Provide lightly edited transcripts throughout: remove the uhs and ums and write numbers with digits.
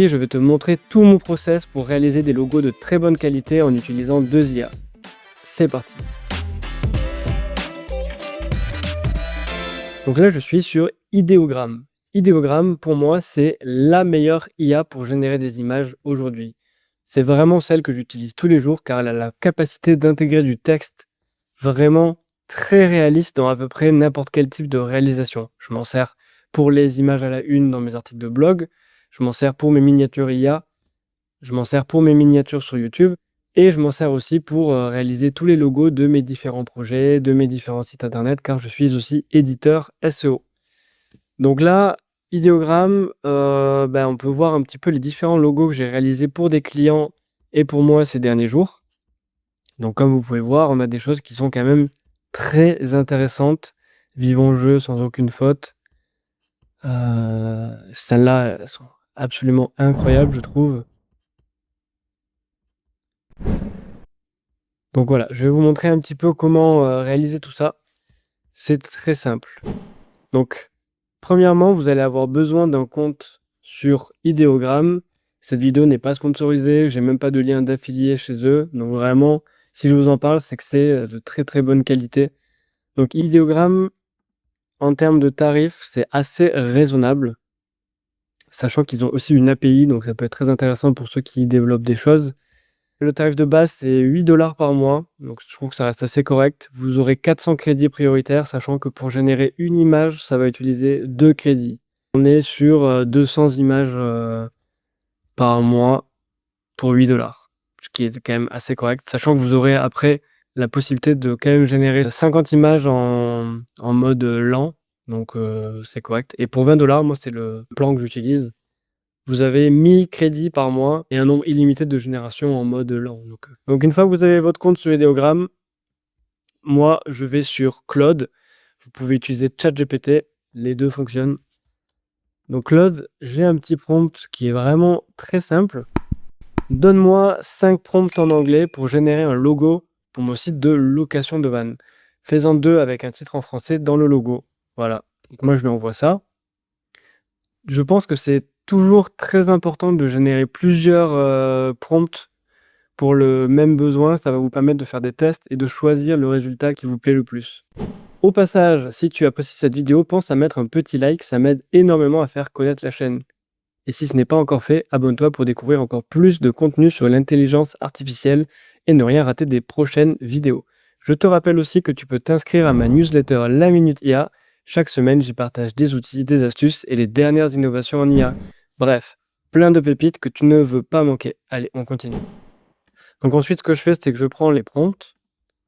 Je vais te montrer tout mon process pour réaliser des logos de très bonne qualité en utilisant 2 IA. C'est parti. Donc là, je suis sur Ideogram. Ideogram, pour moi, c'est la meilleure IA pour générer des images aujourd'hui. C'est vraiment celle que j'utilise tous les jours car elle a la capacité d'intégrer du texte vraiment très réaliste dans à peu près n'importe quel type de réalisation. Je m'en sers pour les images à la une dans mes articles de blog, je m'en sers pour mes miniatures IA, je m'en sers pour mes miniatures sur YouTube et je m'en sers aussi pour réaliser tous les logos de mes différents projets, de mes différents sites internet, car je suis aussi éditeur SEO. Donc là, Ideogram, on peut voir un petit peu les différents logos que j'ai réalisés pour des clients et pour moi ces derniers jours. Donc comme vous pouvez voir, on a des choses qui sont quand même très intéressantes. Vivons jeu sans aucune faute. Celles-là, elles sont absolument incroyables, je trouve. Donc voilà, je vais vous montrer un petit peu comment réaliser tout ça. C'est très simple. Donc, premièrement, vous allez avoir besoin d'un compte sur Ideogram. Cette vidéo n'est pas sponsorisée, j'ai même pas de lien d'affilié chez eux. Donc vraiment, si je vous en parle, c'est que c'est de très très bonne qualité. Donc Ideogram, en termes de tarifs, c'est assez raisonnable. Sachant qu'ils ont aussi une API, donc ça peut être très intéressant pour ceux qui développent des choses. Le tarif de base, c'est 8 $ par mois, donc je trouve que ça reste assez correct. Vous aurez 400 crédits prioritaires, sachant que pour générer une image, ça va utiliser 2 crédits. On est sur 200 images par mois pour 8 $, ce qui est quand même assez correct, sachant que vous aurez après la possibilité de quand même générer 50 images en mode lent, donc c'est correct. Et pour 20 $, moi c'est le plan que j'utilise. Vous avez 1000 crédits par mois et un nombre illimité de générations en mode lent. Donc une fois que vous avez votre compte sur Ideogram, moi je vais sur Claude. Vous pouvez utiliser ChatGPT, les deux fonctionnent. Donc Claude, j'ai un petit prompt qui est vraiment très simple. Donne-moi 5 prompts en anglais pour générer un logo pour mon site de location de van. Fais-en 2 avec un titre en français dans le logo. Voilà. Donc moi je lui envoie ça. Je pense que c'est toujours très important de générer plusieurs prompts pour le même besoin. Ça va vous permettre de faire des tests et de choisir le résultat qui vous plaît le plus. Au passage, si tu apprécies cette vidéo, pense à mettre un petit like, ça m'aide énormément à faire connaître la chaîne. Et si ce n'est pas encore fait, abonne-toi pour découvrir encore plus de contenu sur l'intelligence artificielle et ne rien rater des prochaines vidéos. Je te rappelle aussi que tu peux t'inscrire à ma newsletter La Minute IA. Chaque semaine, j'y partage des outils, des astuces et les dernières innovations en IA. Bref, plein de pépites que tu ne veux pas manquer. Allez, on continue. Donc ensuite, ce que je fais, c'est que je prends les prompts,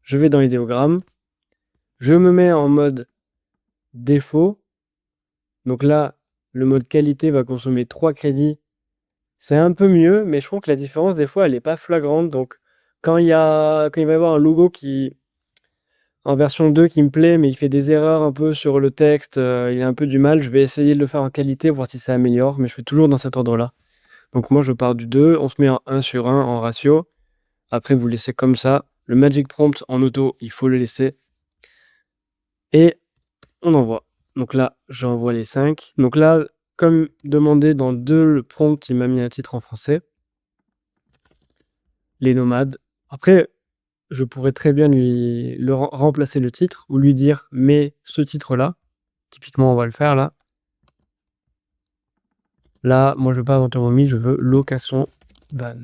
je vais dans Ideogram, je me mets en mode défaut. Donc là, le mode qualité va consommer 3 crédits. C'est un peu mieux, mais je trouve que la différence, des fois, elle n'est pas flagrante. Donc, quand il va y avoir un logo en version 2 qui me plaît, mais il fait des erreurs un peu sur le texte, il a un peu du mal, je vais essayer de le faire en qualité, voir si ça améliore, mais je fais toujours dans cet ordre-là. Donc moi, je pars du 2, on se met en 1/1 en ratio. Après, vous laissez comme ça. Le Magic Prompt en auto, il faut le laisser. Et on envoie. Donc là, j'envoie les 5. Donc là, comme demandé dans 2, le prompt, il m'a mis un titre en français. Les nomades. Après, je pourrais très bien lui remplacer le titre ou lui dire « mets ce titre-là ». Typiquement, on va le faire là. Là, moi, je veux pas aventure momie, je veux location van.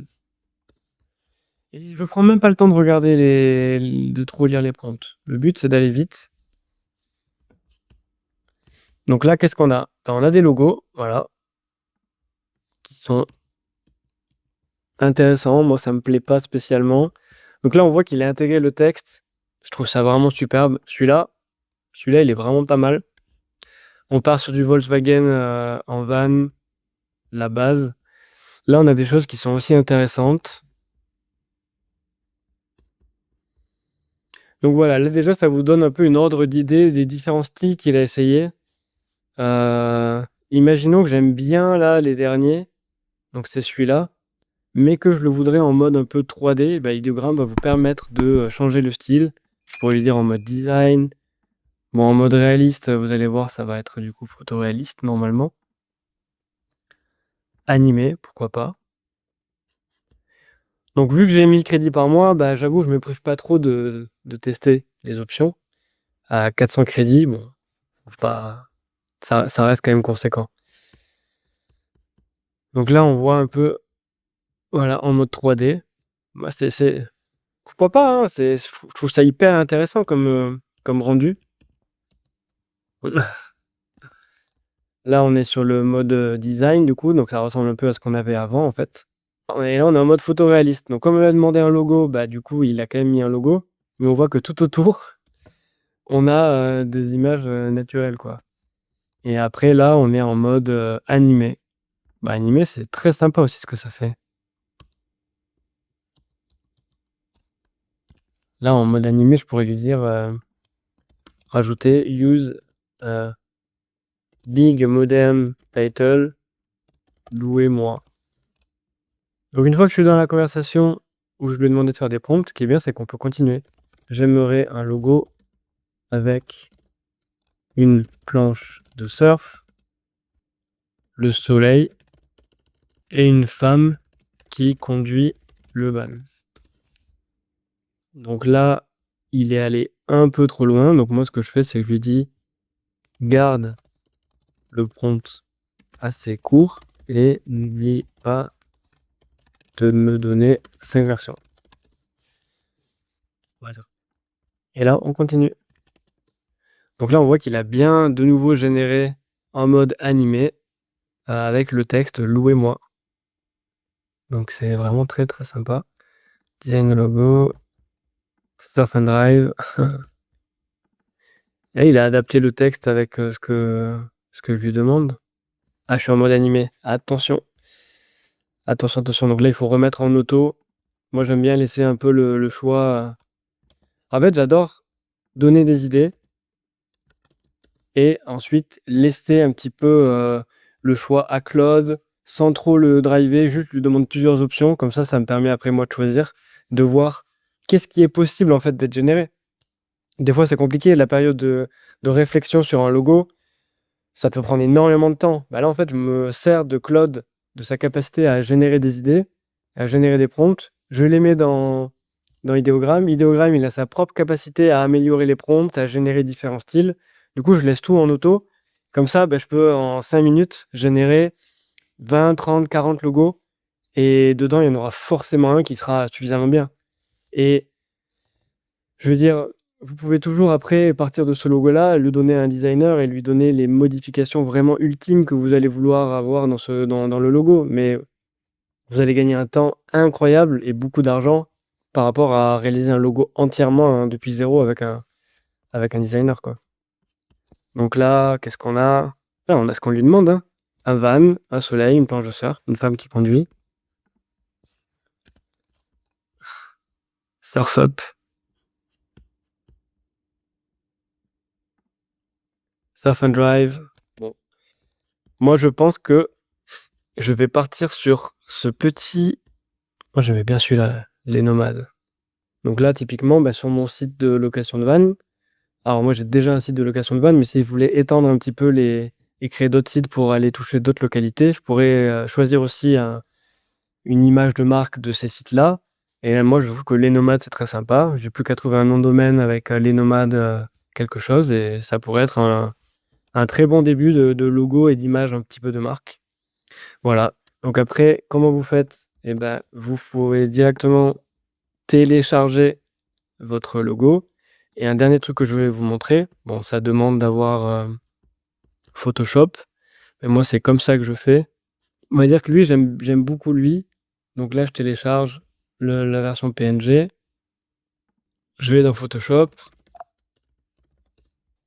Et je prends même pas le temps de regarder de trop lire les prompts. Le but, c'est d'aller vite. Donc là, qu'est-ce qu'on a? On a des logos, voilà, qui sont intéressants. Moi, ça me plaît pas spécialement. Donc là, on voit qu'il a intégré le texte. Je trouve ça vraiment superbe. Celui-là, il est vraiment pas mal. On part sur du Volkswagen en van, la base. Là, on a des choses qui sont aussi intéressantes. Donc voilà, là déjà, ça vous donne un peu une ordre d'idée des différents styles qu'il a essayé. Imaginons que j'aime bien là les derniers, donc c'est celui-là, mais que je le voudrais en mode un peu 3D, Ideogram va vous permettre de changer le style. Je pourrais lui dire en mode design. Bon, en mode réaliste, vous allez voir, ça va être du coup photoréaliste normalement. animé, pourquoi pas. Donc vu que j'ai 1000 crédits par mois, bah, j'avoue, je me prive pas trop de tester les options. À 400 crédits, bon, pas, ça reste quand même conséquent. Donc là, on voit un peu, voilà, en mode 3D. Bah, pourquoi pas, hein, je trouve ça hyper intéressant comme rendu. Là, on est sur le mode design, du coup, donc ça ressemble un peu à ce qu'on avait avant, en fait. Et là, on est en mode photoréaliste. Donc, comme on a demandé un logo, bah, du coup, il a quand même mis un logo. Mais on voit que tout autour, on a des images naturelles, quoi. Et après, là, on est en mode animé. Bah, animé, c'est très sympa aussi ce que ça fait. Là, en mode animé, je pourrais lui dire rajouter use big modem title, louez-moi. Donc, une fois que je suis dans la conversation où je lui ai demandé de faire des prompts, ce qui est bien, c'est qu'on peut continuer. J'aimerais un logo avec une planche de surf, le soleil et une femme qui conduit le van. Donc là, il est allé un peu trop loin. Donc moi, ce que je fais, c'est que je lui dis garde le prompt assez court et n'oublie pas de me donner 5 versions. Et là, on continue. Donc là, on voit qu'il a bien de nouveau généré en mode animé avec le texte louez-moi. Donc c'est vraiment très très sympa. Design logo, surf and drive. Et il a adapté le texte avec ce que je lui demande. Ah, je suis en mode animé. Attention. Attention, attention. Donc là, il faut remettre en auto. Moi, j'aime bien laisser un peu le choix. En fait, j'adore donner des idées et ensuite laisser un petit peu le choix à Claude sans trop le driver. Juste lui demander plusieurs options. Comme ça me permet après moi de choisir, de voir qu'est-ce qui est possible en fait d'être généré. Des fois, c'est compliqué. La période de réflexion sur un logo, ça peut prendre énormément de temps. Bah là, en fait, je me sers de Claude, de sa capacité à générer des idées, à générer des prompts. Je les mets dans Ideogram. Ideogram, il a sa propre capacité à améliorer les prompts, à générer différents styles. Du coup, je laisse tout en auto. Comme ça, bah, je peux, en 5 minutes, générer 20, 30, 40 logos. Et dedans, il y en aura forcément un qui sera suffisamment bien. Et je veux dire, vous pouvez toujours après partir de ce logo-là, le donner à un designer et lui donner les modifications vraiment ultimes que vous allez vouloir avoir dans le logo. Mais vous allez gagner un temps incroyable et beaucoup d'argent par rapport à réaliser un logo entièrement depuis zéro avec un designer, quoi. Donc là, qu'est-ce qu'on a? Là, on a ce qu'on lui demande, hein. Un van, un soleil, une planche de surf, une femme qui conduit. Surf up. Surf and drive. Bon. Moi, je pense que je vais partir sur ce petit. Moi, j'aimais bien celui-là, les nomades. Donc là, typiquement, bah, sur mon site de location de van. Alors moi, j'ai déjà un site de location de van, mais si je voulais étendre un petit peu et créer d'autres sites pour aller toucher d'autres localités, je pourrais choisir aussi une image de marque de ces sites-là. Et là, moi, je trouve que les nomades, c'est très sympa. J'ai plus qu'à trouver un nom de domaine avec les nomades quelque chose, et ça pourrait être un très bon début de logo et d'image un petit peu de marque. Voilà. Donc après, comment vous faites? Eh ben, vous pouvez directement télécharger votre logo. Et un dernier truc que je voulais vous montrer, bon, ça demande d'avoir Photoshop, mais moi, c'est comme ça que je fais. On va dire que lui, j'aime beaucoup lui. Donc là, je télécharge la version PNG. Je vais dans Photoshop.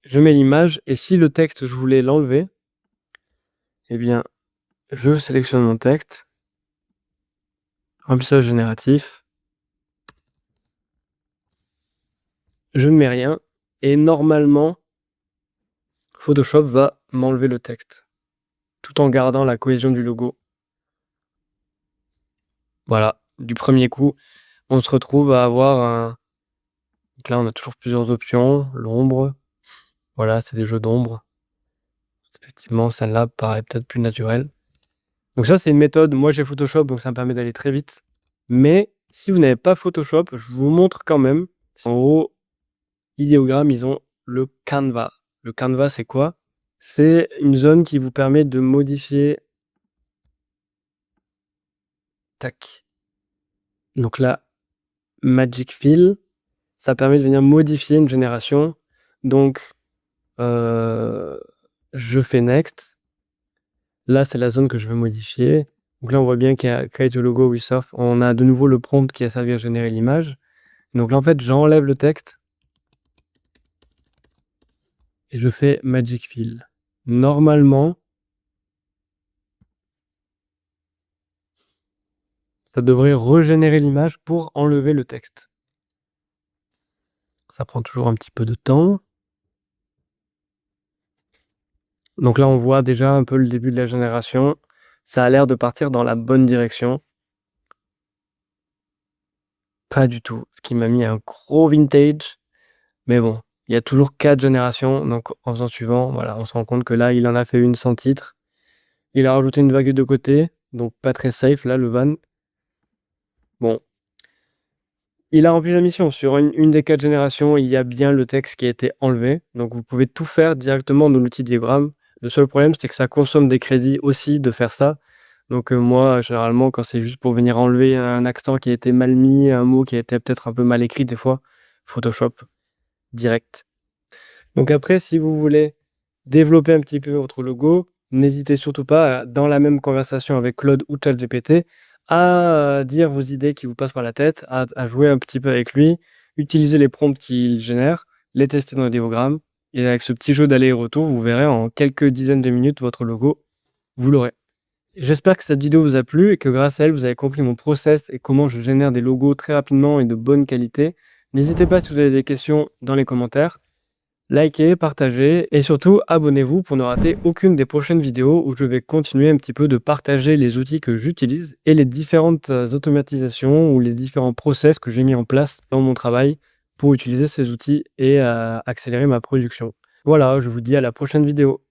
Je mets l'image. Et si le texte, je voulais l'enlever, eh bien, je sélectionne mon texte. Remplissage génératif. Je ne mets rien. Et normalement, Photoshop va m'enlever le texte, tout en gardant la cohésion du logo. Voilà, du premier coup, on se retrouve à avoir un... Donc là, on a toujours plusieurs options. L'ombre, voilà, c'est des jeux d'ombre. Effectivement, celle-là paraît peut-être plus naturelle. Donc ça, c'est une méthode. Moi, j'ai Photoshop, donc ça me permet d'aller très vite. Mais si vous n'avez pas Photoshop, je vous montre quand même. En gros, Ideogram, ils ont le Canva. Le Canva, c'est quoi? C'est une zone qui vous permet de modifier. Tac. Donc là, Magic Fill, ça permet de venir modifier une génération. Donc, je fais Next. Là, c'est la zone que je veux modifier. Donc là, on voit bien qu'il y a Create a logo with Surf. On a de nouveau le prompt qui a servi à générer l'image. Donc là, en fait, j'enlève le texte et je fais Magic Fill. Normalement, ça devrait régénérer l'image pour enlever le texte. Ça prend toujours un petit peu de temps. Donc là, on voit déjà un peu le début de la génération. Ça a l'air de partir dans la bonne direction. Pas du tout. Ce qui m'a mis un gros vintage. Mais bon, il y a toujours 4 générations. Donc en faisant suivant, voilà, on se rend compte que là, il en a fait une sans titre. Il a rajouté une vague de côté. Donc pas très safe là, le van. Bon. Il a rempli la mission. Sur une des 4 générations, il y a bien le texte qui a été enlevé. Donc vous pouvez tout faire directement dans l'outil Diagram. Le seul problème, c'est que ça consomme des crédits aussi de faire ça. Donc moi, généralement, quand c'est juste pour venir enlever un accent qui a été mal mis, un mot qui a été peut-être un peu mal écrit des fois, Photoshop, direct. Donc après, si vous voulez développer un petit peu votre logo, n'hésitez surtout pas, dans la même conversation avec Claude ou ChatGPT, à dire vos idées qui vous passent par la tête, à jouer un petit peu avec lui, utiliser les prompts qu'il génère, les tester dans le diagramme. Et avec ce petit jeu d'aller et retour, vous verrez en quelques dizaines de minutes votre logo, vous l'aurez. J'espère que cette vidéo vous a plu et que grâce à elle, vous avez compris mon process et comment je génère des logos très rapidement et de bonne qualité. N'hésitez pas si vous avez des questions dans les commentaires. Likez, partagez et surtout abonnez-vous pour ne rater aucune des prochaines vidéos où je vais continuer un petit peu de partager les outils que j'utilise et les différentes automatisations ou les différents process que j'ai mis en place dans mon travail pour utiliser ces outils et accélérer ma production. Voilà, je vous dis à la prochaine vidéo.